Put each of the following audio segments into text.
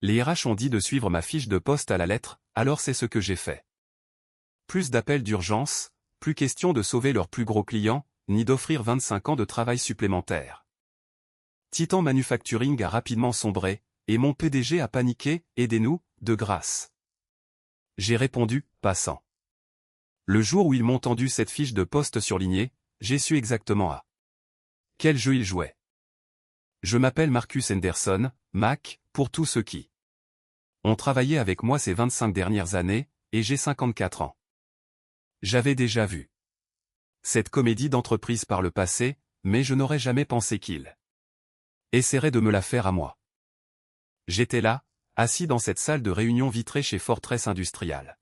Les RH ont dit de suivre ma fiche de poste à la lettre, alors c'est ce que j'ai fait. Plus d'appels d'urgence, plus question de sauver leurs plus gros clients, ni d'offrir 25 ans de travail supplémentaire. Titan Manufacturing a rapidement sombré, et mon PDG a paniqué, aidez-nous, de grâce. J'ai répondu, passant. Le jour où ils m'ont tendu cette fiche de poste surlignée, j'ai su exactement à quel jeu ils jouaient. Je m'appelle Marcus Henderson, Mac, pour tous ceux qui ont travaillé avec moi ces 25 dernières années, et j'ai 54 ans. J'avais déjà vu cette comédie d'entreprise par le passé, mais je n'aurais jamais pensé qu'ils essaieraient de me la faire à moi. J'étais là, assis dans cette salle de réunion vitrée chez Fortress Industrial.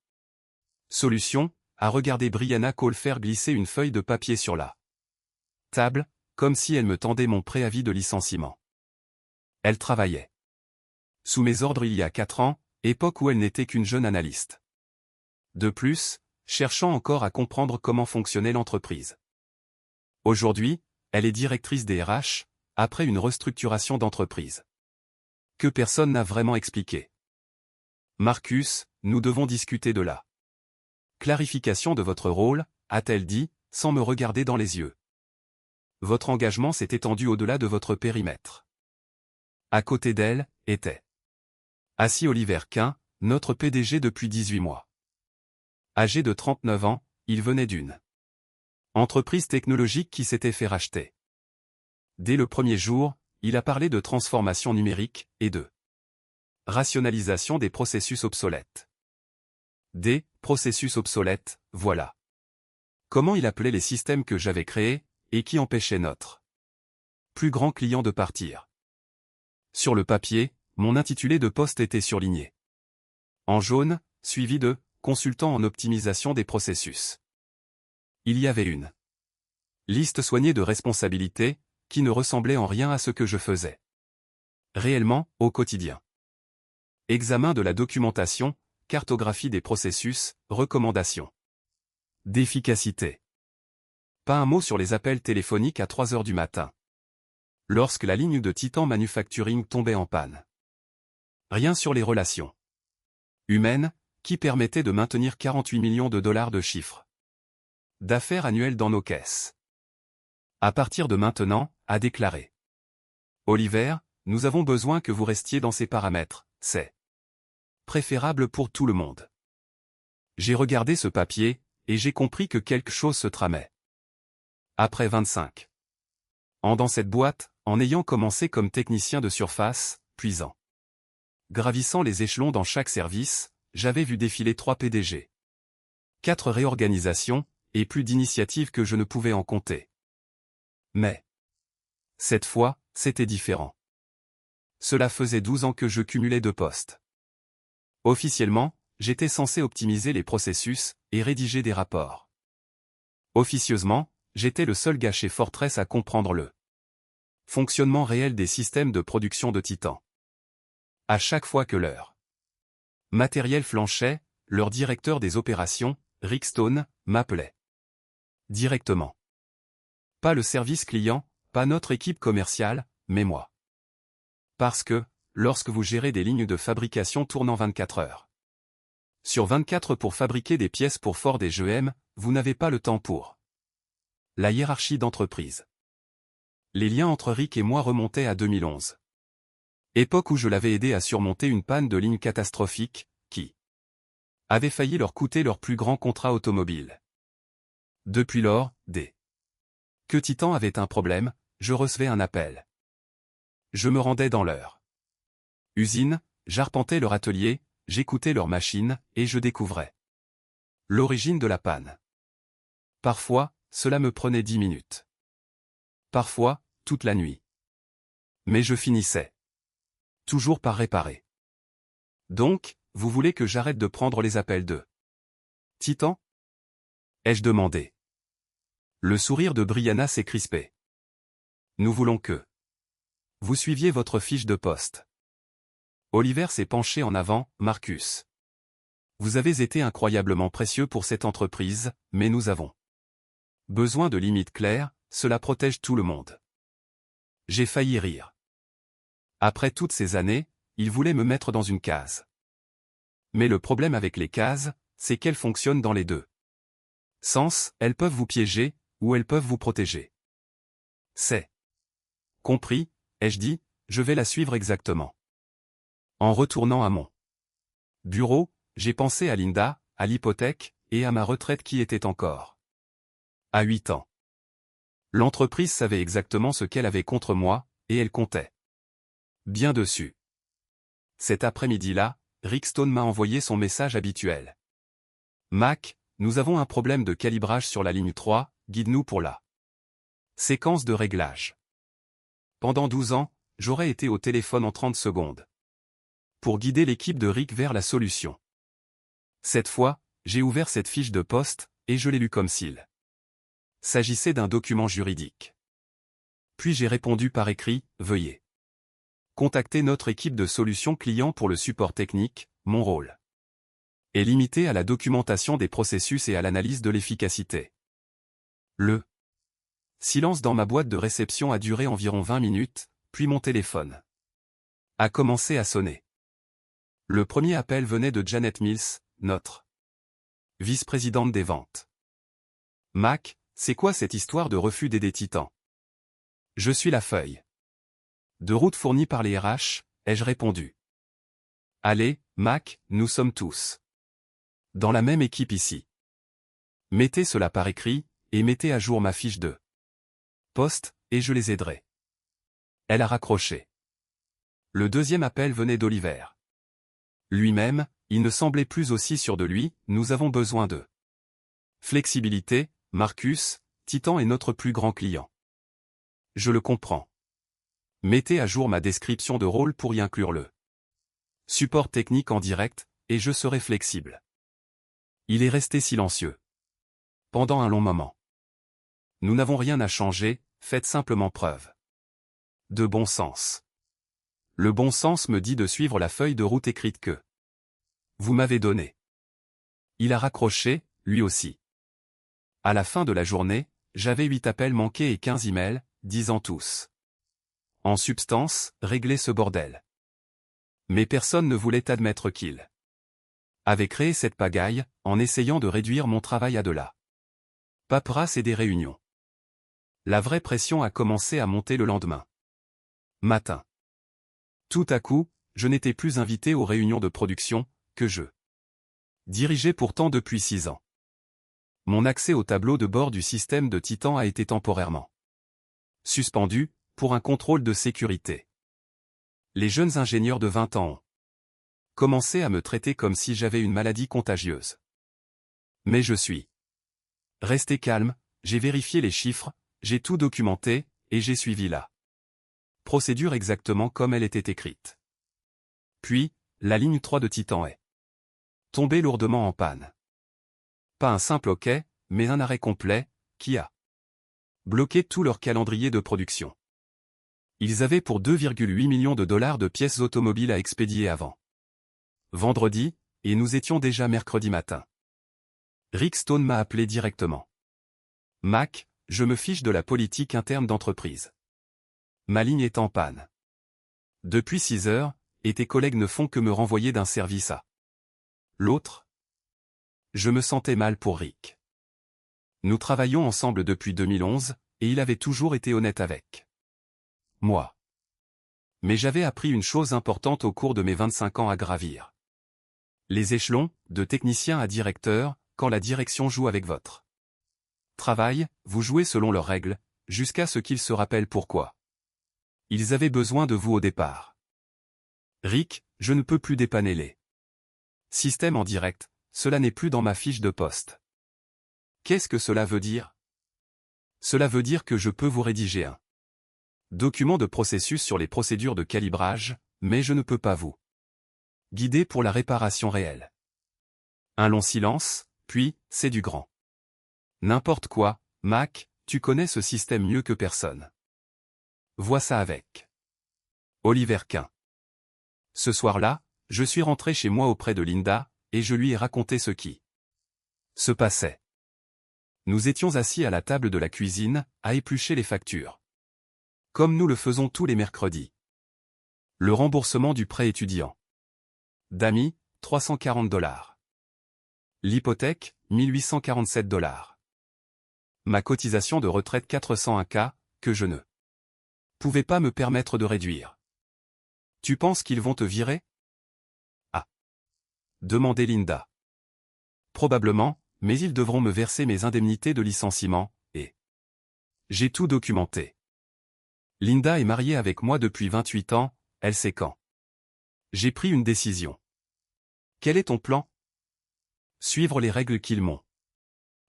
Solution, à regarder Brianna Cole faire glisser une feuille de papier sur la table, comme si elle me tendait mon préavis de licenciement. Elle travaillait sous mes ordres il y a 4 ans, époque où elle n'était qu'une jeune analyste. De plus, cherchant encore à comprendre comment fonctionnait l'entreprise. Aujourd'hui, elle est directrice des RH, après une restructuration d'entreprise que personne n'a vraiment expliqué. Marcus, nous devons discuter de la clarification de votre rôle, a-t-elle dit, sans me regarder dans les yeux. Votre engagement s'est étendu au-delà de votre périmètre. À côté d'elle, était assis Oliver Quinn, notre PDG depuis 18 mois. Âgé de 39 ans, il venait d'une entreprise technologique qui s'était fait racheter. Dès le premier jour, il a parlé de transformation numérique et de rationalisation des processus obsolètes. Des processus obsolètes, voilà comment il appelait les systèmes que j'avais créés, et qui empêchaient notre plus grand client de partir. Sur le papier, mon intitulé de poste était surligné en jaune, suivi de « consultant en optimisation des processus ». Il y avait une liste soignée de responsabilités, qui ne ressemblait en rien à ce que je faisais réellement, au quotidien. Examen de la documentation, cartographie des processus, recommandations d'efficacité. Pas un mot sur les appels téléphoniques à 3 heures du matin. Lorsque la ligne de Titan Manufacturing tombait en panne. Rien sur les relations humaines, qui permettaient de maintenir 48 millions de dollars de chiffre d'affaires annuels dans nos caisses. À partir de maintenant, a déclaré Oliver, nous avons besoin que vous restiez dans ces paramètres, c'est préférable pour tout le monde. J'ai regardé ce papier, et j'ai compris que quelque chose se tramait. Après 25 ans dans cette boîte, en ayant commencé comme technicien de surface, puis en gravissant les échelons dans chaque service, j'avais vu défiler 3 PDG. 4 réorganisations, et plus d'initiatives que je ne pouvais en compter. Mais cette fois, c'était différent. Cela faisait 12 ans que je cumulais 2 postes. Officiellement, j'étais censé optimiser les processus et rédiger des rapports. Officieusement, j'étais le seul gars chez Fortress à comprendre le fonctionnement réel des systèmes de production de Titan. À chaque fois que leur matériel flanchait, leur directeur des opérations, Rick Stone, m'appelait directement. Pas le service client, pas notre équipe commerciale, mais moi. Parce que, lorsque vous gérez des lignes de fabrication tournant 24 heures sur 24 pour fabriquer des pièces pour Ford et GM, vous n'avez pas le temps pour la hiérarchie d'entreprise. Les liens entre Rick et moi remontaient à 2011. Époque où je l'avais aidé à surmonter une panne de ligne catastrophique, qui avait failli leur coûter leur plus grand contrat automobile. Depuis lors, dès que Titan avait un problème, je recevais un appel. Je me rendais dans leur usine, j'arpentais leur atelier, j'écoutais leurs machines, et je découvrais l'origine de la panne. Parfois, cela me prenait 10 minutes. Parfois, toute la nuit. Mais je finissais toujours par réparer. Donc, vous voulez que j'arrête de prendre les appels de Titan? Ai-je demandé. Le sourire de Brianna s'est crispé. Nous voulons que vous suiviez votre fiche de poste. Oliver s'est penché en avant, Marcus. Vous avez été incroyablement précieux pour cette entreprise, mais nous avons besoin de limites claires, cela protège tout le monde. J'ai failli rire. Après toutes ces années, il voulait me mettre dans une case. Mais le problème avec les cases, c'est qu'elles fonctionnent dans les deux sens, elles peuvent vous piéger, ou elles peuvent vous protéger. C'est compris, ai-je dit, je vais la suivre exactement. En retournant à mon bureau, j'ai pensé à Linda, à l'hypothèque, et à ma retraite qui était encore à 8 ans. L'entreprise savait exactement ce qu'elle avait contre moi, et elle comptait bien dessus. Cet après-midi-là, Rick Stone m'a envoyé son message habituel. Mac, nous avons un problème de calibrage sur la ligne 3, guide-nous pour la séquence de réglage. Pendant 12 ans, j'aurais été au téléphone en 30 secondes pour guider l'équipe de Rick vers la solution. Cette fois, j'ai ouvert cette fiche de poste, et je l'ai lue comme s'il s'agissait d'un document juridique. Puis j'ai répondu par écrit, veuillez contacter notre équipe de solutions clients pour le support technique, mon rôle est limité à la documentation des processus et à l'analyse de l'efficacité. Le silence dans ma boîte de réception a duré environ 20 minutes, puis mon téléphone a commencé à sonner. Le premier appel venait de Janet Mills, notre vice-présidente des ventes. Mac, c'est quoi cette histoire de refus d'aider Titan? Je suis la feuille de route fournie par les RH, ai-je répondu. Allez, Mac, nous sommes tous dans la même équipe ici. Mettez cela par écrit, et mettez à jour ma fiche de poste, et je les aiderai. Elle a raccroché. Le deuxième appel venait d'Oliver. Lui-même, il ne semblait plus aussi sûr de lui, nous avons besoin de flexibilité, Marcus, Titan est notre plus grand client. Je le comprends. Mettez à jour ma description de rôle pour y inclure le support technique en direct, et je serai flexible. Il est resté silencieux pendant un long moment. Nous n'avons rien à changer, faites simplement preuve de bon sens. Le bon sens me dit de suivre la feuille de route écrite que vous m'avez donnée. Il a raccroché, lui aussi. À la fin de la journée, j'avais 8 appels manqués et 15 emails, disant tous en substance, réglez ce bordel. Mais personne ne voulait admettre qu'il avait créé cette pagaille, en essayant de réduire mon travail à de la paperasse et des réunions. La vraie pression a commencé à monter le lendemain matin. Tout à coup, je n'étais plus invité aux réunions de production, que je dirigeais pourtant depuis 6 ans. Mon accès au tableau de bord du système de Titan a été temporairement suspendu, pour un contrôle de sécurité. Les jeunes ingénieurs de 20 ans ont commencé à me traiter comme si j'avais une maladie contagieuse. Mais je suis resté calme, j'ai vérifié les chiffres, j'ai tout documenté, et j'ai suivi la procédure exactement comme elle était écrite. Puis, la ligne 3 de Titan est tombée lourdement en panne. Pas un simple OK, mais un arrêt complet, qui a bloqué tout leur calendrier de production. Ils avaient pour 2,8 millions de dollars de pièces automobiles à expédier avant vendredi, et nous étions déjà mercredi matin. Rick Stone m'a appelé directement. Mac, je me fiche de la politique interne d'entreprise. Ma ligne est en panne. Depuis 6 heures, et tes collègues ne font que me renvoyer d'un service à l'autre. Je me sentais mal pour Rick. Nous travaillons ensemble depuis 2011, et il avait toujours été honnête avec moi. Mais j'avais appris une chose importante au cours de mes 25 ans à gravir les échelons, de technicien à directeur, quand la direction joue avec votre travail, vous jouez selon leurs règles, jusqu'à ce qu'ils se rappellent pourquoi ils avaient besoin de vous au départ. Rick, je ne peux plus dépanner les systèmes en direct, cela n'est plus dans ma fiche de poste. Qu'est-ce que cela veut dire? Cela veut dire que je peux vous rédiger un document de processus sur les procédures de calibrage, mais je ne peux pas vous guider pour la réparation réelle. Un long silence, puis, c'est du grand n'importe quoi, Mac, tu connais ce système mieux que personne. Vois ça avec Oliver Quint. Ce soir-là, je suis rentré chez moi auprès de Linda, et je lui ai raconté ce qui se passait. Nous étions assis à la table de la cuisine, à éplucher les factures. Comme nous le faisons tous les mercredis. Le remboursement du prêt étudiant. Dami, 340 $. L'hypothèque, 1847 $. Ma cotisation de retraite 401 K, que je ne pouvais pas me permettre de réduire. Tu penses qu'ils vont te virer? Ah. Demandait Linda. Probablement, mais ils devront me verser mes indemnités de licenciement, et j'ai tout documenté. Linda est mariée avec moi depuis 28 ans, elle sait quand. J'ai pris une décision. Quel est ton plan? Suivre les règles qu'ils m'ont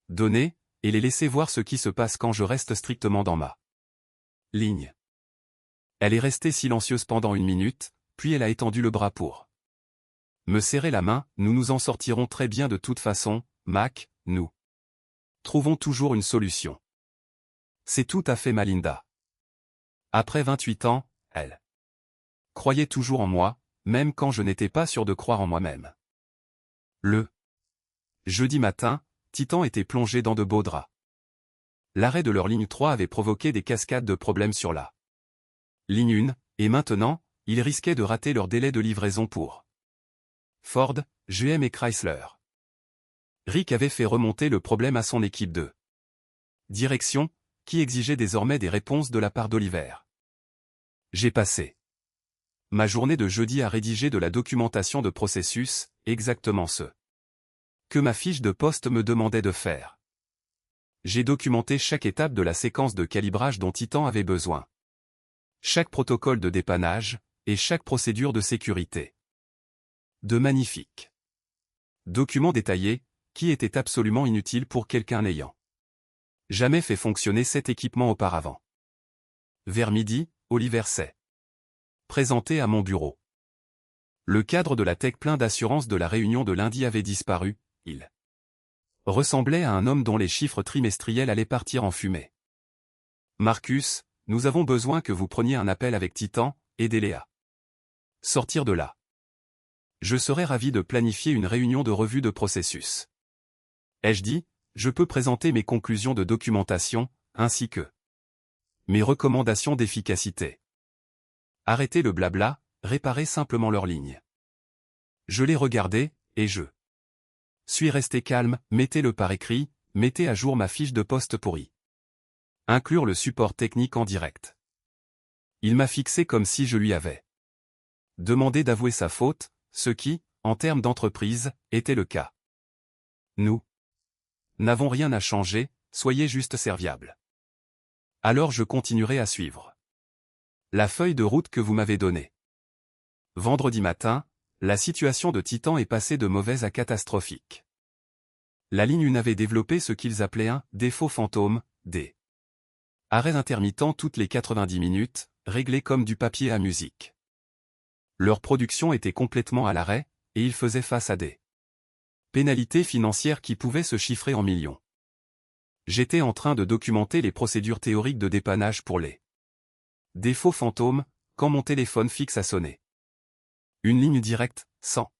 données, et les laisser voir ce qui se passe quand je reste strictement dans ma ligne. Elle est restée silencieuse pendant 1 minute, puis elle a étendu le bras pour me serrer la main. Nous nous en sortirons très bien de toute façon, Mac, nous trouvons toujours une solution. C'est tout à fait ma Linda. Après 28 ans, elle croyait toujours en moi, même quand je n'étais pas sûr de croire en moi-même. Le jeudi matin, Titan était plongé dans de beaux draps. L'arrêt de leur ligne 3 avait provoqué des cascades de problèmes sur la ligne 1, et maintenant, ils risquaient de rater leur délai de livraison pour Ford, GM et Chrysler. Rick avait fait remonter le problème à son équipe de direction, qui exigeait désormais des réponses de la part d'Oliver. J'ai passé ma journée de jeudi à rédiger de la documentation de processus, exactement ce que ma fiche de poste me demandait de faire. J'ai documenté chaque étape de la séquence de calibrage dont Titan avait besoin. Chaque protocole de dépannage, et chaque procédure de sécurité. De magnifiques documents détaillés, qui étaient absolument inutiles pour quelqu'un n'ayant jamais fait fonctionner cet équipement auparavant. Vers midi, Oliver s'est présenté à mon bureau. Le cadre de la tech plein d'assurance de la réunion de lundi avait disparu, il ressemblait à un homme dont les chiffres trimestriels allaient partir en fumée. Marcus, nous avons besoin que vous preniez un appel avec Titan, aidez-les à sortir de là. Je serais ravi de planifier une réunion de revue de processus. Ai-je dit, je peux présenter mes conclusions de documentation, ainsi que mes recommandations d'efficacité. Arrêtez le blabla, réparez simplement leur ligne. Je l'ai regardé, et je suis resté calme. Mettez-le par écrit, mettez à jour ma fiche de poste pour y inclure le support technique en direct. Il m'a fixé comme si je lui avais demandé d'avouer sa faute, ce qui, en termes d'entreprise, était le cas. Nous n'avons rien à changer, soyez juste serviables. Alors je continuerai à suivre la feuille de route que vous m'avez donnée. Vendredi matin, la situation de Titan est passée de mauvaise à catastrophique. La ligne 1 avait développé ce qu'ils appelaient un « défaut fantôme », des arrêts intermittents toutes les 90 minutes, réglés comme du papier à musique. Leur production était complètement à l'arrêt, et ils faisaient face à des pénalités financières qui pouvaient se chiffrer en millions. J'étais en train de documenter les procédures théoriques de dépannage pour les défauts fantômes, quand mon téléphone fixe a sonné. Une ligne directe, sans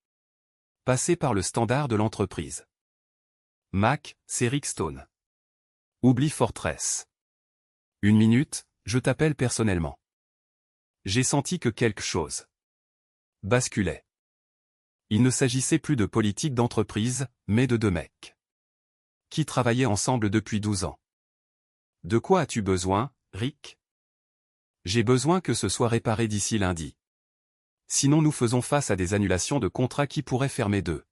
passer par le standard de l'entreprise. Mac, c'est Rick Stone. Oublie Fortress. 1 minute, je t'appelle personnellement. J'ai senti que quelque chose basculait. Il ne s'agissait plus de politique d'entreprise, mais de 2 mecs qui travaillaient ensemble depuis 12 ans. De quoi as-tu besoin, Rick? J'ai besoin que ce soit réparé d'ici lundi. Sinon nous faisons face à des annulations de contrats qui pourraient fermer de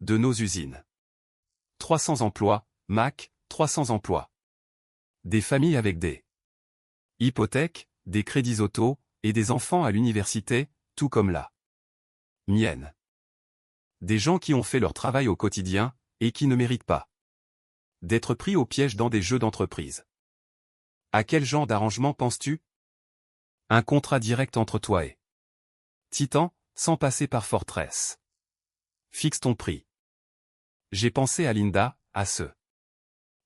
nos usines. 300 emplois, Mac, 300 emplois. Des familles avec des hypothèques, des crédits auto, et des enfants à l'université, tout comme la mienne. Des gens qui ont fait leur travail au quotidien, et qui ne méritent pas d'être pris au piège dans des jeux d'entreprise. À quel genre d'arrangement penses-tu? Un contrat direct entre toi et Titan, sans passer par Fortress. Fixe ton prix. J'ai pensé à Linda, à ce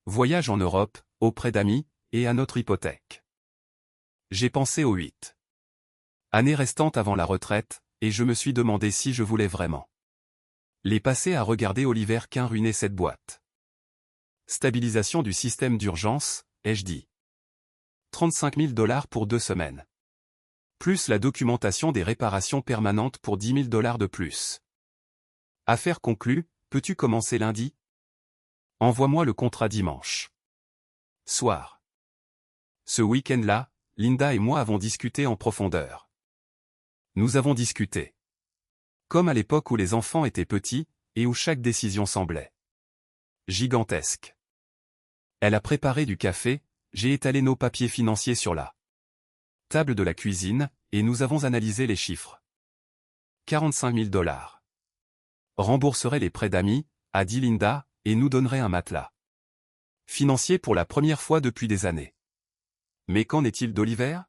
voyage en Europe, auprès d'amis, et à notre hypothèque. J'ai pensé aux 8 années restantes avant la retraite, et je me suis demandé si je voulais vraiment les passer à regarder Oliver Quint ruiner cette boîte. Stabilisation du système d'urgence, ai-je dit. 35 000 $ pour 2 semaines. Plus la documentation des réparations permanentes pour 10 000 $ de plus. Affaire conclue, peux-tu commencer lundi? Envoie-moi le contrat dimanche. Soir. Ce week-end-là, Linda et moi avons discuté en profondeur. Nous avons discuté. Comme à l'époque où les enfants étaient petits, et où chaque décision semblait gigantesque. Elle a préparé du café, j'ai étalé nos papiers financiers sur la table de la cuisine, et nous avons analysé les chiffres. 45 000 $. Rembourserait les prêts d'amis, a dit Linda, et nous donnerait un matelas financier pour la première fois depuis des années. Mais qu'en est-il d'Oliver?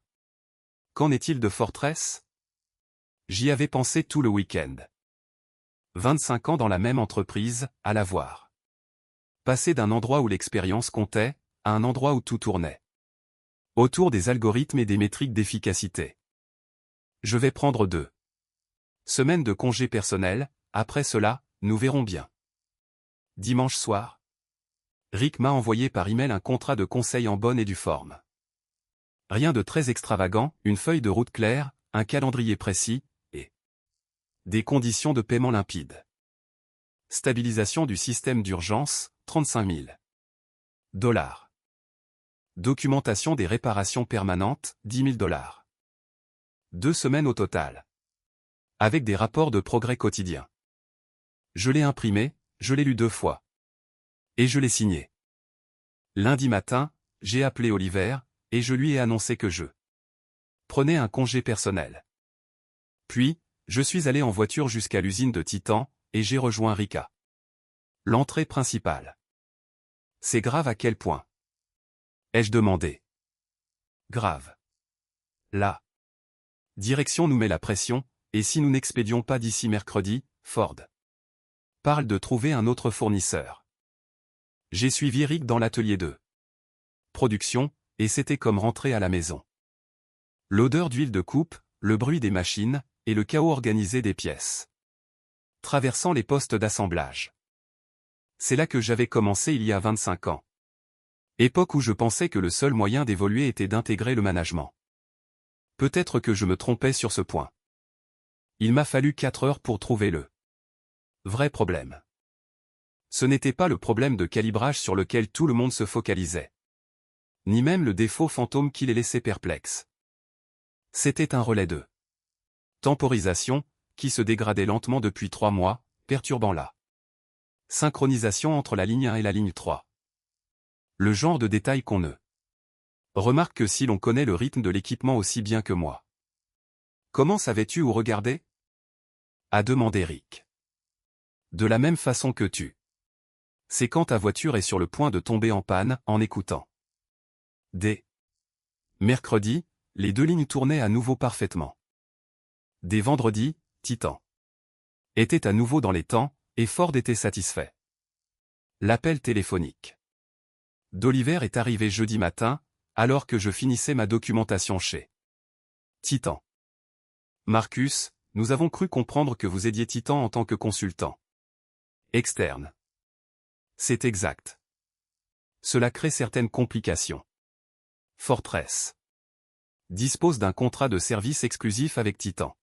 Qu'en est-il de Fortress? J'y avais pensé tout le week-end. 25 ans dans la même entreprise, à la voir. Passer d'un endroit où l'expérience comptait, à un endroit où tout tournait autour des algorithmes et des métriques d'efficacité. Je vais prendre 2 semaines de congé personnel, après cela, nous verrons bien. Dimanche soir, Rick m'a envoyé par email un contrat de conseil en bonne et due forme. Rien de très extravagant, une feuille de route claire, un calendrier précis, et des conditions de paiement limpides. Stabilisation du système d'urgence, 35 000 $. Documentation des réparations permanentes, 10 000 $. 2 semaines au total. Avec des rapports de progrès quotidiens. Je l'ai imprimé, je l'ai lu 2 fois. Et je l'ai signé. Lundi matin, j'ai appelé Oliver, et je lui ai annoncé que je prenais un congé personnel. Puis, je suis allé en voiture jusqu'à l'usine de Titan, et j'ai rejoint Rika. L'entrée principale. C'est grave à quel point? Ai-je demandé. Grave. La direction nous met la pression, et si nous n'expédions pas d'ici mercredi, Ford parle de trouver un autre fournisseur. J'ai suivi Rick dans l'atelier de production, et c'était comme rentrer à la maison. L'odeur d'huile de coupe, le bruit des machines, et le chaos organisé des pièces. Traversant les postes d'assemblage. C'est là que j'avais commencé il y a 25 ans. Époque où je pensais que le seul moyen d'évoluer était d'intégrer le management. Peut-être que je me trompais sur ce point. Il m'a fallu 4 heures pour trouver le vrai problème. Ce n'était pas le problème de calibrage sur lequel tout le monde se focalisait. Ni même le défaut fantôme qui les laissait perplexes. C'était un relais de temporisation, qui se dégradait lentement depuis 3 mois, perturbant la synchronisation entre la ligne 1 et la ligne 3. Le genre de détail qu'on ne remarque que si l'on connaît le rythme de l'équipement aussi bien que moi. Comment savais-tu où regarder? A demandé Rick. De la même façon que tu. C'est quand ta voiture est sur le point de tomber en panne, en écoutant. Dès mercredi, les 2 lignes tournaient à nouveau parfaitement. Dès vendredi, Titan était à nouveau dans les temps, et Ford était satisfait. L'appel téléphonique d'Oliver est arrivé jeudi matin, alors que je finissais ma documentation chez Titan. Marcus, nous avons cru comprendre que vous aidiez Titan en tant que consultant externe. C'est exact. Cela crée certaines complications. Fortress dispose d'un contrat de service exclusif avec Titan.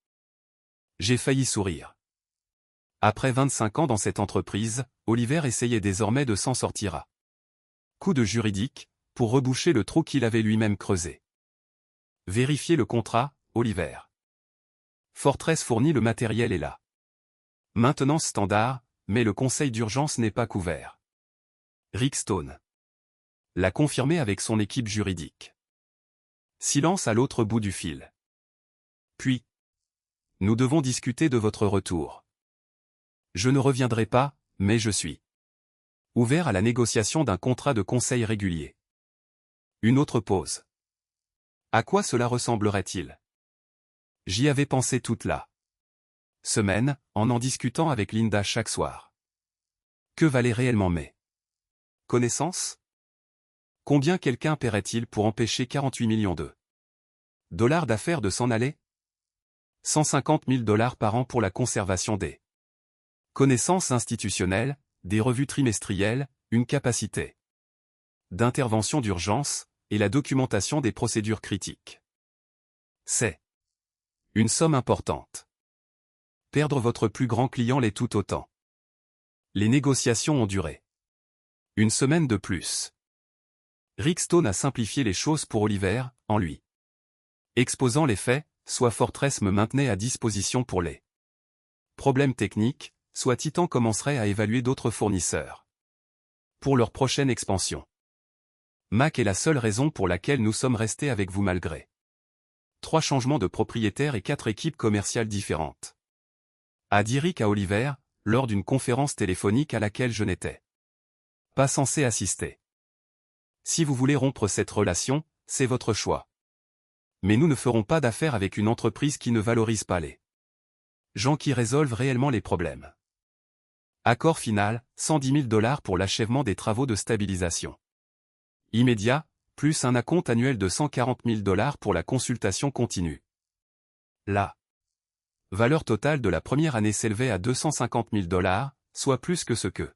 J'ai failli sourire. Après 25 ans dans cette entreprise, Oliver essayait désormais de s'en sortir à coup de juridique, pour reboucher le trou qu'il avait lui-même creusé. Vérifiez le contrat, Oliver. Fortress fournit le matériel et la maintenance standard, mais le conseil d'urgence n'est pas couvert. Rick Stone l'a confirmé avec son équipe juridique. Silence à l'autre bout du fil. Puis, nous devons discuter de votre retour. Je ne reviendrai pas, mais je suis ouvert à la négociation d'un contrat de conseil régulier. Une autre pause. À quoi cela ressemblerait-il? J'y avais pensé toute la semaine, en discutant avec Linda chaque soir. Que valaient réellement mes connaissances? Combien quelqu'un paierait-il pour empêcher 48 millions de dollars d'affaires de s'en aller? 150 000 $ par an pour la conservation des connaissances institutionnelles, des revues trimestrielles, une capacité d'intervention d'urgence, et la documentation des procédures critiques. C'est Une somme importante. Perdre votre plus grand client l'est tout autant. Les négociations ont duré. Une semaine de plus. Rick Stone a simplifié les choses pour Oliver, en lui exposant les faits, soit Fortress me maintenait à disposition pour les problèmes techniques, soit Titan commencerait à évaluer d'autres fournisseurs pour leur prochaine expansion. Mac est la seule raison pour laquelle nous sommes restés avec vous malgré 3 changements de propriétaires et 4 équipes commerciales différentes. A dit Rick à Oliver, lors d'une conférence téléphonique à laquelle je n'étais pas censé assister. Si vous voulez rompre cette relation, c'est votre choix. Mais nous ne ferons pas d'affaires avec une entreprise qui ne valorise pas les gens qui résolvent réellement les problèmes. Accord final, 110 000 $ pour l'achèvement des travaux de stabilisation immédiat, plus un acompte annuel de 140 000 $ pour la consultation continue. La valeur totale de la première année s'élevait à 250 000 $, soit plus que ce que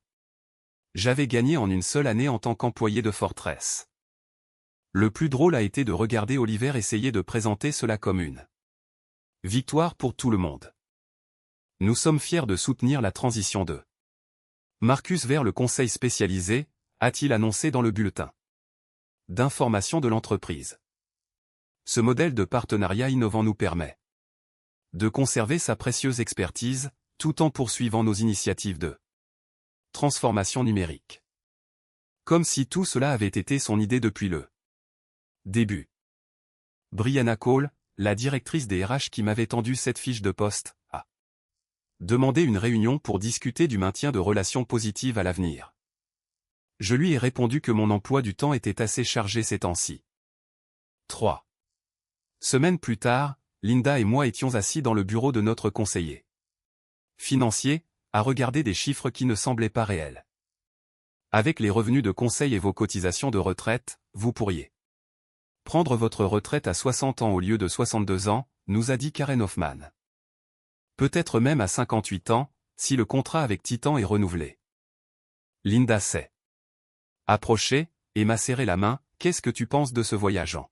j'avais gagné en une seule année en tant qu'employé de Fortress. Le plus drôle a été de regarder Oliver essayer de présenter cela comme une victoire pour tout le monde. Nous sommes fiers de soutenir la transition de Marcus vers le conseil spécialisé, a-t-il annoncé dans le bulletin d'information de l'entreprise. Ce modèle de partenariat innovant nous permet de conserver sa précieuse expertise, tout en poursuivant nos initiatives de transformation numérique. Comme si tout cela avait été son idée depuis le début. Brianna Cole, la directrice des RH qui m'avait tendu cette fiche de poste, a demandé une réunion pour discuter du maintien de relations positives à l'avenir. Je lui ai répondu que mon emploi du temps était assez chargé ces temps-ci. 3 semaines plus tard, Linda et moi étions assis dans le bureau de notre conseiller financier, à regarder des chiffres qui ne semblaient pas réels. Avec les revenus de conseil et vos cotisations de retraite, vous pourriez prendre votre retraite à 60 ans au lieu de 62 ans, nous a dit Karen Hoffman. Peut-être même à 58 ans, si le contrat avec Titan est renouvelé. Linda s'est approchée, et m'a serré la main. Qu'est-ce que tu penses de ce voyage en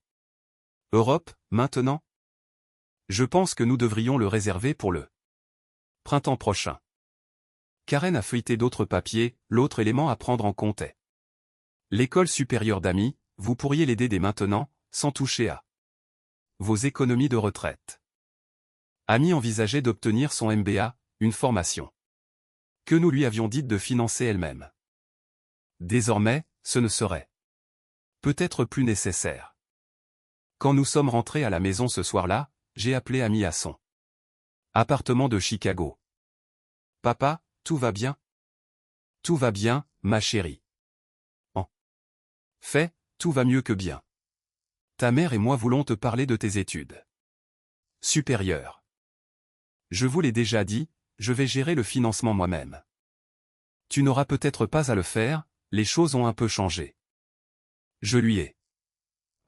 Europe, maintenant? Je pense que nous devrions le réserver pour le printemps prochain. Karen a feuilleté d'autres papiers, l'autre élément à prendre en compte est l'école supérieure d'Amy. Vous pourriez l'aider dès maintenant, sans toucher à vos économies de retraite. Amy envisageait d'obtenir son MBA, une formation que nous lui avions dite de financer elle-même. Désormais, ce ne serait peut-être plus nécessaire. Quand nous sommes rentrés à la maison ce soir-là, j'ai appelé Amy à son appartement de Chicago. Papa, tout va bien? Tout va bien, ma chérie. En fait, tout va mieux que bien. Ta mère et moi voulons te parler de tes études supérieures. Je vous l'ai déjà dit, je vais gérer le financement moi-même. Tu n'auras peut-être pas à le faire, les choses ont un peu changé. Je lui ai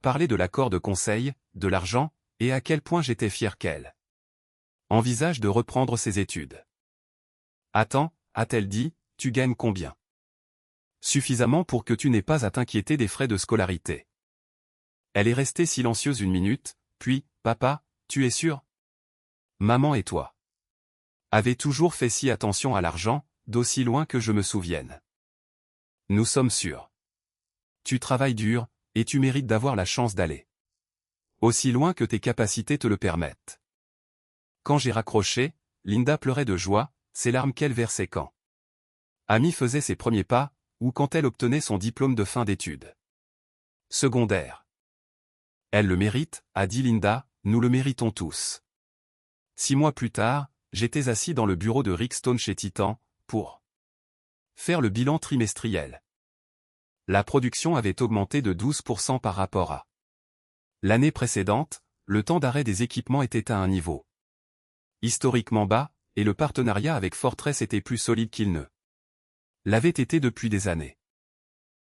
parlé de l'accord de conseil, de l'argent, et à quel point j'étais fier qu'elle envisage de reprendre ses études. Attends, a-t-elle dit, tu gagnes combien? Suffisamment pour que tu n'aies pas à t'inquiéter des frais de scolarité. Elle est restée silencieuse une minute, puis, papa, tu es sûr? Maman et toi avez toujours fait si attention à l'argent, d'aussi loin que je me souvienne. Nous sommes sûrs. Tu travailles dur, et tu mérites d'avoir la chance d'aller aussi loin que tes capacités te le permettent. Quand j'ai raccroché, Linda pleurait de joie, ses larmes qu'elle versait quand Amy faisait ses premiers pas, ou quand elle obtenait son diplôme de fin d'études secondaires. Elle le mérite, a dit Linda, nous le méritons tous. 6 mois plus tard, j'étais assis dans le bureau de Rick Stone chez Titan, pour faire le bilan trimestriel. La production avait augmenté de 12% par rapport à l'année précédente, le temps d'arrêt des équipements était à un niveau historiquement bas, et le partenariat avec Fortress était plus solide qu'il ne l'avait été depuis des années.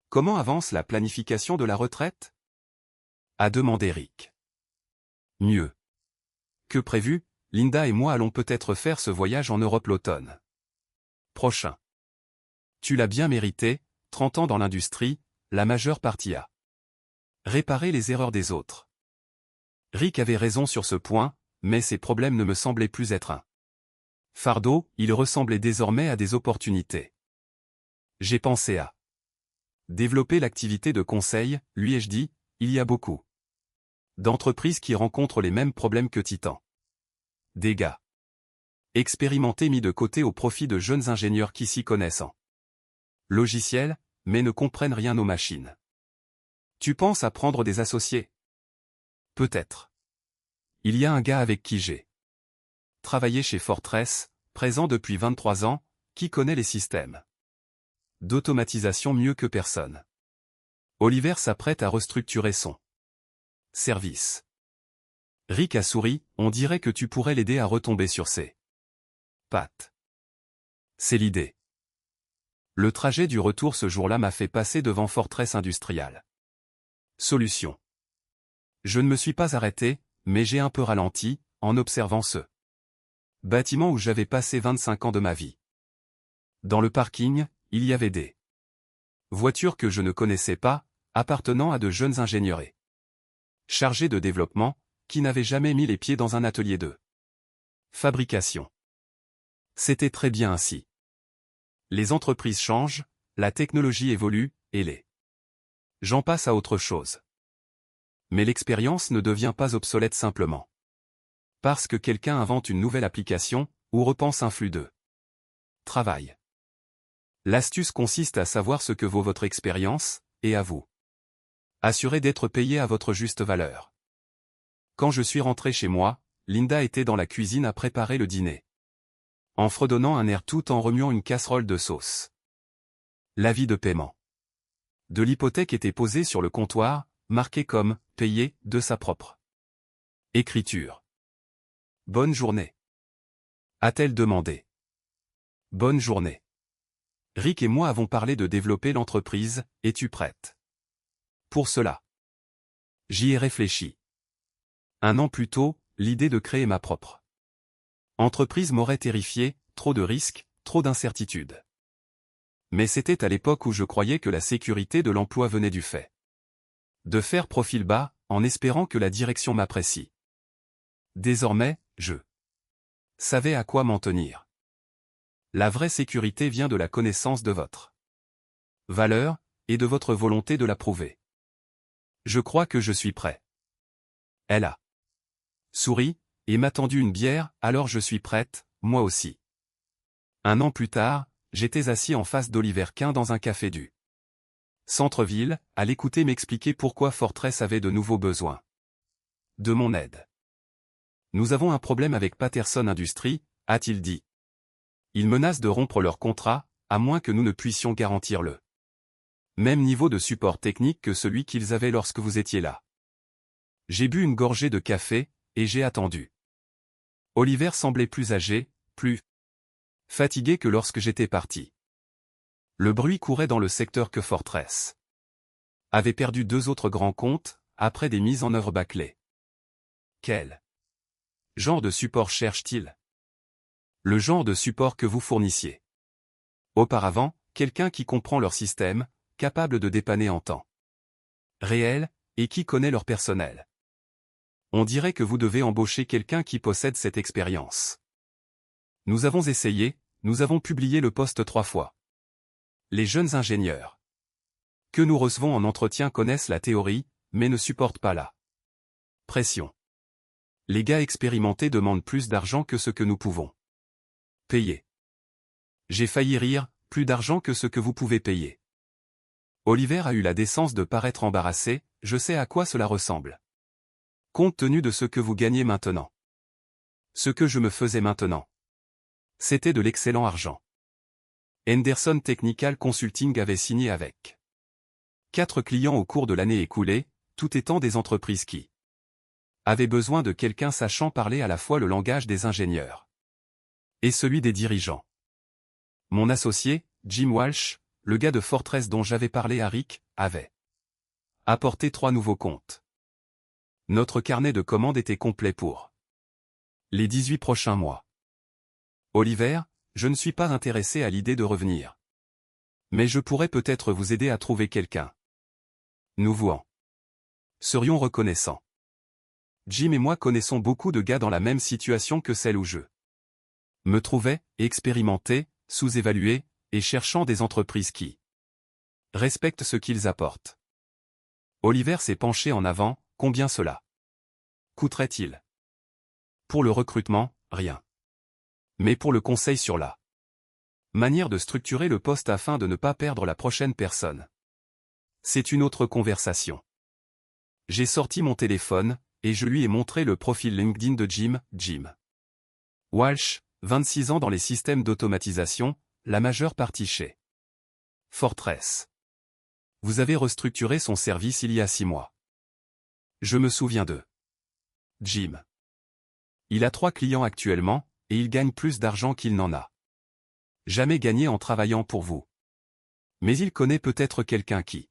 Comment avance la planification de la retraite? A demandé Rick. Mieux que prévu, Linda et moi allons peut-être faire ce voyage en Europe l'automne prochain. Tu l'as bien mérité, 30 ans dans l'industrie, la majeure partie a réparé les erreurs des autres. Rick avait raison sur ce point, mais ces problèmes ne me semblaient plus être un fardeau, ils ressemblaient désormais à des opportunités. J'ai pensé à développer l'activité de conseil, lui ai-je dit, il y a beaucoup d'entreprises qui rencontrent les mêmes problèmes que Titan. Des gars expérimentés mis de côté au profit de jeunes ingénieurs qui s'y connaissent en logiciel, mais ne comprennent rien aux machines. Tu penses à prendre des associés? Peut-être. Il y a un gars avec qui j'ai travaillé chez Fortress, présent depuis 23 ans, qui connaît les systèmes d'automatisation mieux que personne. Oliver s'apprête à restructurer son service. Rick a souri, on dirait que tu pourrais l'aider à retomber sur ses pattes. C'est l'idée. Le trajet du retour ce jour-là m'a fait passer devant Fortress Industrial. Solution. Je ne me suis pas arrêté, mais j'ai un peu ralenti, en observant ce bâtiment où j'avais passé 25 ans de ma vie. Dans le parking, il y avait des voitures que je ne connaissais pas, appartenant à de jeunes ingénieurs et chargés de développement, qui n'avaient jamais mis les pieds dans un atelier de fabrication. C'était très bien ainsi. Les entreprises changent, la technologie évolue, et les gens passent à autre chose. Mais l'expérience ne devient pas obsolète simplement parce que quelqu'un invente une nouvelle application, ou repense un flux de travail. L'astuce consiste à savoir ce que vaut votre expérience, et à vous assurer d'être payé à votre juste valeur. Quand je suis rentré chez moi, Linda était dans la cuisine à préparer le dîner, en fredonnant un air tout en remuant une casserole de sauce. L'avis de paiement de l'hypothèque était posé sur le comptoir, marqué comme « payé » de sa propre écriture. « Bonne journée » a-t-elle demandé. « Bonne journée. Rick et moi avons parlé de développer l'entreprise, es-tu prête? Pour cela. J'y ai réfléchi. 1 an plus tôt, l'idée de créer ma propre entreprise m'aurait terrifié, trop de risques, trop d'incertitudes. Mais c'était à l'époque où je croyais que la sécurité de l'emploi venait du fait de faire profil bas, en espérant que la direction m'apprécie. Désormais, je savais à quoi m'en tenir. La vraie sécurité vient de la connaissance de votre valeur, et de votre volonté de la prouver. Je crois que je suis prêt. Elle a souri, et m'a tendu une bière, alors je suis prête, moi aussi. 1 an plus tard, j'étais assis en face d'Oliver Quint dans un café du centre-ville, à l'écouter m'expliquer pourquoi Fortress avait de nouveaux besoins de mon aide. Nous avons un problème avec Patterson Industries, a-t-il dit. Ils menacent de rompre leur contrat, à moins que nous ne puissions garantir le même niveau de support technique que celui qu'ils avaient lorsque vous étiez là. J'ai bu une gorgée de café, et j'ai attendu. Oliver semblait plus âgé, plus fatigué que lorsque j'étais parti. Le bruit courait dans le secteur que Fortress avait perdu 2 autres grands comptes, après des mises en œuvre bâclées. Quel genre de support cherche-t-il? Le genre de support que vous fournissiez. Auparavant, quelqu'un qui comprend leur système, capable de dépanner en temps réel, et qui connaît leur personnel. On dirait que vous devez embaucher quelqu'un qui possède cette expérience. Nous avons essayé, nous avons publié le poste 3 fois. Les jeunes ingénieurs que nous recevons en entretien connaissent la théorie, mais ne supportent pas la pression. Les gars expérimentés demandent plus d'argent que ce que nous pouvons payer. J'ai failli rire, plus d'argent que ce que vous pouvez payer. Oliver a eu la décence de paraître embarrassé, je sais à quoi cela ressemble. Compte tenu de ce que vous gagnez maintenant. Ce que je me faisais maintenant. C'était de l'excellent argent. Henderson Technical Consulting avait signé avec 4 clients au cours de l'année écoulée, tout étant des entreprises qui avaient besoin de quelqu'un sachant parler à la fois le langage des ingénieurs et celui des dirigeants. Mon associé, Jim Walsh, le gars de Fortress dont j'avais parlé à Rick, avait apporté 3 nouveaux comptes. Notre carnet de commandes était complet pour les 18 prochains mois. Oliver, je ne suis pas intéressé à l'idée de revenir. Mais je pourrais peut-être vous aider à trouver quelqu'un. Nous vous en serions reconnaissants. Jim et moi connaissons beaucoup de gars dans la même situation que celle où je me trouvais, expérimenté, sous-évalué, et cherchant des entreprises qui respectent ce qu'ils apportent. Oliver s'est penché en avant, combien cela coûterait-il? Pour le recrutement, rien. Mais pour le conseil sur la manière de structurer le poste afin de ne pas perdre la prochaine personne. C'est une autre conversation. J'ai sorti mon téléphone, et je lui ai montré le profil LinkedIn de Jim Walsh, 26 ans dans les systèmes d'automatisation, la majeure partie chez Fortress. Vous avez restructuré son service il y a 6 mois. Je me souviens de Jim. Il a 3 clients actuellement, et il gagne plus d'argent qu'il n'en a jamais gagné en travaillant pour vous. Mais il connaît peut-être quelqu'un qui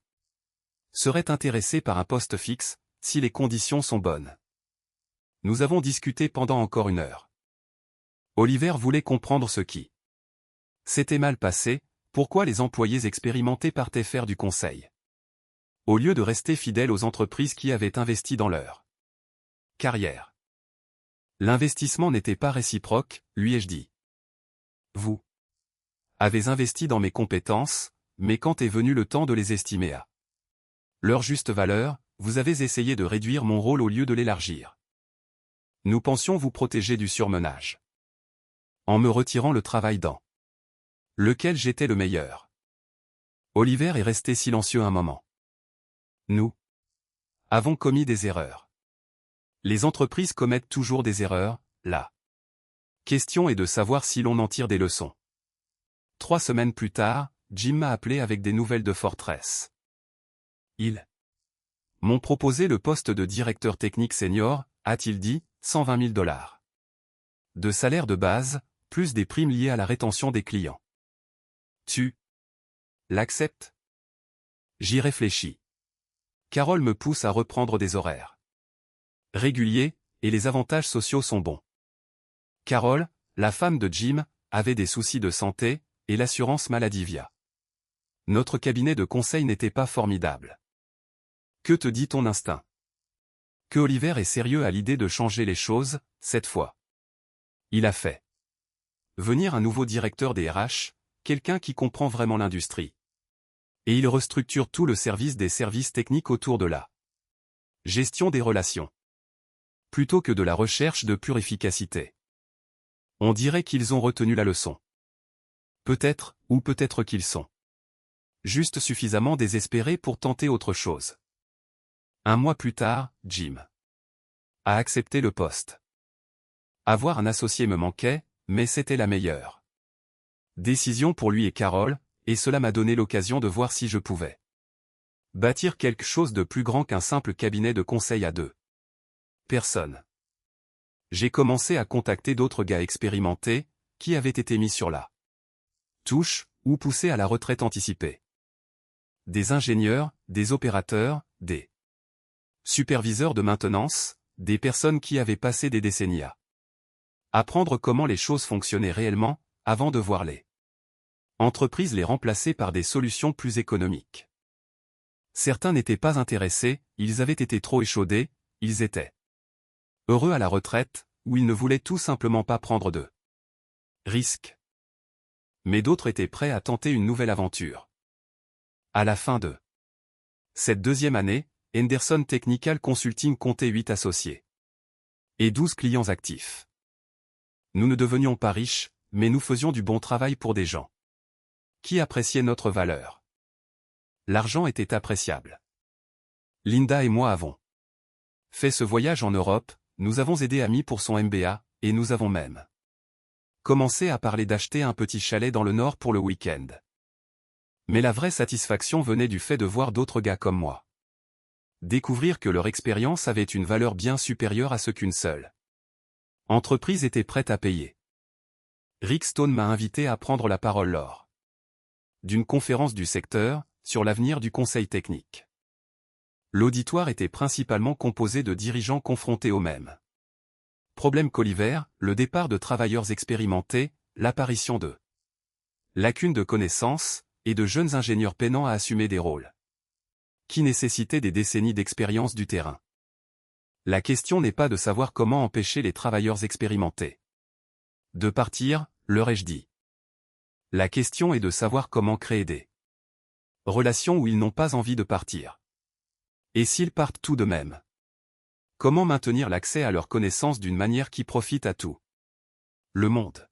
serait intéressé par un poste fixe, si les conditions sont bonnes. Nous avons discuté pendant encore 1 heure. Oliver voulait comprendre ce qui s'était mal passé, pourquoi les employés expérimentés partaient faire du conseil, au lieu de rester fidèles aux entreprises qui avaient investi dans leur carrière. L'investissement n'était pas réciproque, lui ai-je dit. Vous avez investi dans mes compétences, mais quand est venu le temps de les estimer à leur juste valeur, vous avez essayé de réduire mon rôle au lieu de l'élargir. Nous pensions vous protéger du surmenage, en me retirant le travail dans lequel j'étais le meilleur. Oliver est resté silencieux un moment. Nous avons commis des erreurs. Les entreprises commettent toujours des erreurs, la question est de savoir si l'on en tire des leçons. 3 semaines plus tard, Jim m'a appelé avec des nouvelles de Fortress. Ils m'ont proposé le poste de directeur technique senior, a-t-il dit, $120 000. De salaire de base, plus des primes liées à la rétention des clients. Tu l'acceptes? J'y réfléchis. Carole me pousse à reprendre des horaires réguliers, et les avantages sociaux sont bons. Carole, la femme de Jim, avait des soucis de santé, et l'assurance maladie via notre cabinet de conseil n'était pas formidable. Que te dit ton instinct? Que Oliver est sérieux à l'idée de changer les choses, cette fois. Il a fait venir un nouveau directeur des RH, quelqu'un qui comprend vraiment l'industrie. Et il restructure tout le service des services techniques autour de la gestion des relations, plutôt que de la recherche de pure efficacité. On dirait qu'ils ont retenu la leçon. Peut-être, ou peut-être qu'ils sont juste suffisamment désespérés pour tenter autre chose. 1 mois plus tard, Jim a accepté le poste. Avoir un associé me manquait, mais c'était la meilleure décision pour lui et Carole, et cela m'a donné l'occasion de voir si je pouvais bâtir quelque chose de plus grand qu'un simple cabinet de conseil à 2 personnes. J'ai commencé à contacter d'autres gars expérimentés, qui avaient été mis sur la touche, ou poussés à la retraite anticipée. Des ingénieurs, des opérateurs, des superviseurs de maintenance, des personnes qui avaient passé des décennies à apprendre comment les choses fonctionnaient réellement, avant de voir les entreprises les remplacer par des solutions plus économiques. Certains n'étaient pas intéressés, ils avaient été trop échaudés, ils étaient heureux à la retraite, ou ils ne voulaient tout simplement pas prendre de risques. Mais d'autres étaient prêts à tenter une nouvelle aventure. À la fin de cette 2e année, Henderson Technical Consulting comptait 8 associés et 12 clients actifs. Nous ne devenions pas riches, mais nous faisions du bon travail pour des gens qui appréciaient notre valeur. L'argent était appréciable. Linda et moi avons fait ce voyage en Europe, nous avons aidé Amy pour son MBA, et nous avons même commencé à parler d'acheter un petit chalet dans le nord pour le week-end. Mais la vraie satisfaction venait du fait de voir d'autres gars comme moi découvrir que leur expérience avait une valeur bien supérieure à ce qu'une seule entreprise était prête à payer. Rick Stone m'a invité à prendre la parole lors d'une conférence du secteur, sur l'avenir du conseil technique. L'auditoire était principalement composé de dirigeants confrontés aux mêmes problèmes qu'Oliver, le départ de travailleurs expérimentés, l'apparition de lacunes de connaissances, et de jeunes ingénieurs peinant à assumer des rôles qui nécessitaient des décennies d'expérience du terrain. La question n'est pas de savoir comment empêcher les travailleurs expérimentés de partir, leur ai-je dit. La question est de savoir comment créer des relations où ils n'ont pas envie de partir. Et s'ils partent tout de même? Comment maintenir l'accès à leurs connaissances d'une manière qui profite à tout le monde?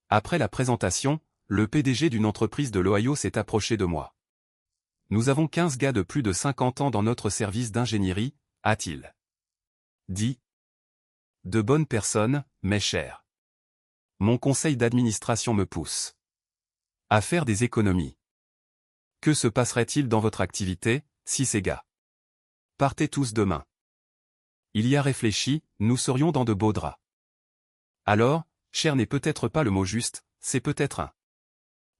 Après la présentation, le PDG d'une entreprise de l'Ohio s'est approché de moi. Nous avons 15 gars de plus de 50 ans dans notre service d'ingénierie, a-t-il dit. De bonnes personnes, mes chers. Mon conseil d'administration me pousse à faire des économies. Que se passerait-il dans votre activité, si ces gars partaient tous demain? Il y a réfléchi, nous serions dans de beaux draps. Alors, cher n'est peut-être pas le mot juste, c'est peut-être un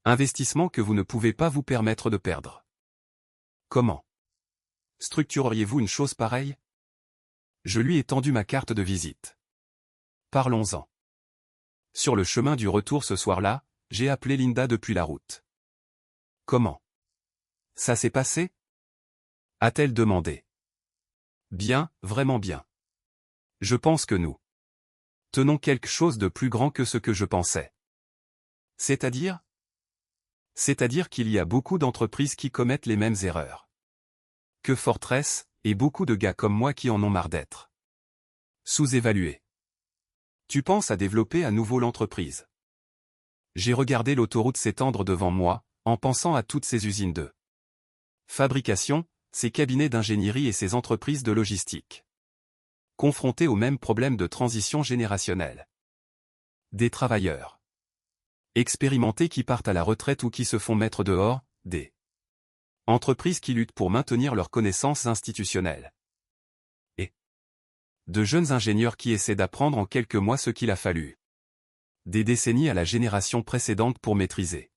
investissement que vous ne pouvez pas vous permettre de perdre. Comment structureriez-vous une chose pareille? Je lui ai tendu ma carte de visite. Parlons-en. Sur le chemin du retour ce soir-là, j'ai appelé Linda depuis la route. Comment ça s'est passé? A-t-elle demandé. Bien, vraiment bien. Je pense que nous tenons quelque chose de plus grand que ce que je pensais. C'est-à-dire? C'est-à-dire qu'il y a beaucoup d'entreprises qui commettent les mêmes erreurs que Fortress, et beaucoup de gars comme moi qui en ont marre d'être sous-évalués. Tu penses à développer à nouveau l'entreprise? J'ai regardé l'autoroute s'étendre devant moi, en pensant à toutes ces usines de fabrication, ces cabinets d'ingénierie et ces entreprises de logistique, confrontés aux mêmes problèmes de transition générationnelle. Des travailleurs expérimentés qui partent à la retraite ou qui se font mettre dehors, des entreprises qui luttent pour maintenir leurs connaissances institutionnelles. Et de jeunes ingénieurs qui essaient d'apprendre en quelques mois ce qu'il a fallu des décennies à la génération précédente pour maîtriser.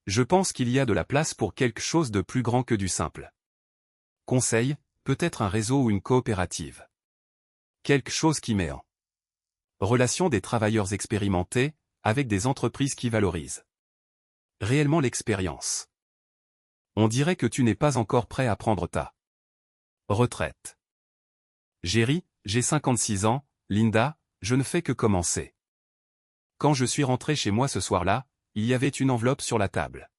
Je pense qu'il y a de la place pour quelque chose de plus grand que du simple conseil, peut-être un réseau ou une coopérative. Quelque chose qui met en relation des travailleurs expérimentés, avec des entreprises qui valorisent réellement l'expérience. On dirait que tu n'es pas encore prêt à prendre ta retraite. Jerry, j'ai 56 ans, Linda, je ne fais que commencer. Quand je suis rentré chez moi ce soir-là, il y avait une enveloppe sur la table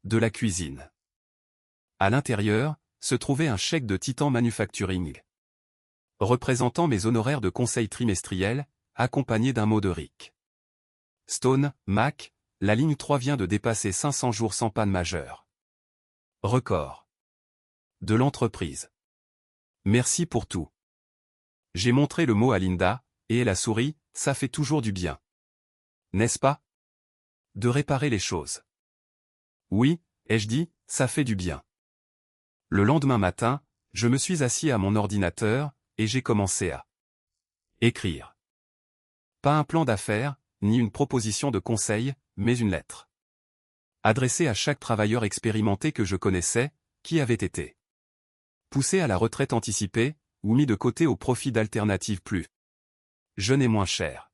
de la cuisine. À l'intérieur, se trouvait un chèque de Titan Manufacturing représentant mes honoraires de conseil trimestriel, accompagné d'un mot de RIC. Stone, Mac, la ligne 3 vient de dépasser 500 jours sans panne majeure. Record de l'entreprise. Merci pour tout. J'ai montré le mot à Linda, et elle a souri, ça fait toujours du bien. N'est-ce pas? De réparer les choses. Oui, ai-je dit, ça fait du bien. Le lendemain matin, je me suis assis à mon ordinateur, et j'ai commencé à écrire. Pas un plan d'affaires, ni une proposition de conseil, mais une lettre adressée à chaque travailleur expérimenté que je connaissais, qui avait été poussé à la retraite anticipée, ou mis de côté au profit d'alternatives plus jeunes et moins chères.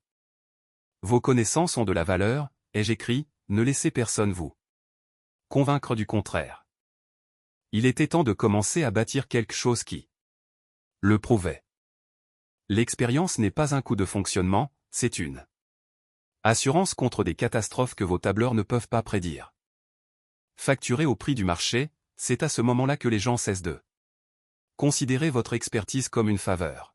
Vos connaissances ont de la valeur, ai-je écrit, ne laissez personne vous convaincre du contraire. Il était temps de commencer à bâtir quelque chose qui le prouvait. L'expérience n'est pas un coût de fonctionnement, c'est une assurance contre des catastrophes que vos tableurs ne peuvent pas prédire. Facturé au prix du marché, c'est à ce moment-là que les gens cessent de considérer votre expertise comme une faveur.